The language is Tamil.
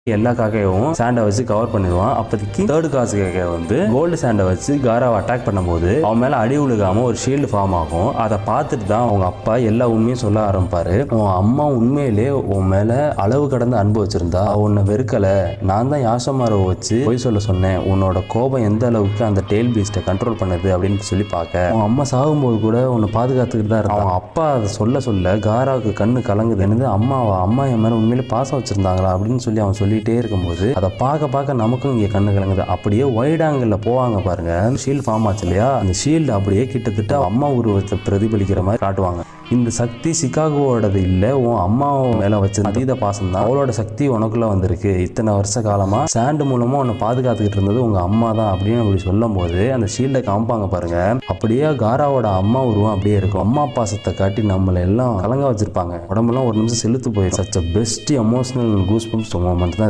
எல்லா காக்கையும் சாண்டை வச்சு கவர் பண்ணிடுவான். அப்போதைக்கு தேர்ட் காசு காக்கை வந்து கோல்டு சாண்டை வச்சு காராவை அட்டாக் பண்ணும்போது அவன் மேல அடி விழுகாம ஒரு ஷீல்டு ஃபார்ம் ஆகும். அதை பார்த்துட்டு தான் அவங்க அப்பா எல்லா உண்மையும் சொல்ல ஆரம்பிப்பாரு. உன் அம்மா உண்மையிலே உன் மேல அளவு கடந்து அன்பு வச்சிருந்தா உன்னை வெறுக்கல, நான் தான் யாசமாரவை வச்சு பொய் சொல்ல சொன்னேன், உன்னோட கோபம் எந்த அளவுக்கு அந்த டெயில் பீஸ்ட்டை கண்ட்ரோல் பண்ணுது அப்படின்னு சொல்லி பார்க்க உன் அம்மா சாகும்போது கூட உன்னை பாதுகாத்துக்கிட்டு தான் இருந்தான். அவன் அப்பா அதை சொல்ல சொல்ல காராவுக்கு கண்ணு கலங்குது. என்னது அம்மா என் மேல உண்மையிலே பாசம் வச்சிருந்தாங்களா அப்படின்னு சொல்லி அவன் சொல்லிட்டே இருக்கும்போது அதை பார்க்க நமக்கும் இங்கே கண்ணு கலங்குது. அப்படியே வைட் ஆங்கிள் போவாங்க பாருங்க, ஷீல்டு ஃபார்ம் ஆச்சு இல்லையா, அந்த ஷீல்டு அப்படியே கிட்டத்தட்ட அம்மா உருவத்தை பிரதிபலிக்கிற மாதிரி காட்டுவாங்க. இந்த சக்தி சிகாகோவோடது இல்லை, உன் அம்மா மேல வச்ச அதீத பாசம் தான். அவளோட சக்தி உனக்குள்ள வந்திருக்கு. இத்தனை வருஷ காலமா சாண்டு மூலமா உன்னை பாதுகாத்துக்கிட்டு இருந்தது உங்க அம்மா தான் அப்படின்னு அப்படி சொல்லும் போது அந்த ஷீல்டை காமிப்பாங்க பாருங்க. அப்படியே காராவோட அம்மா உருவம் அப்படியே இருக்கும். அம்மா பாசத்தை காட்டி நம்மளை எல்லாம் கலங்க வச்சிருப்பாங்க. உடம்பெல்லாம் ஒரு நிமிஷம் செலுத்து போயிடும். Such best emotional goose bumps moment தான்.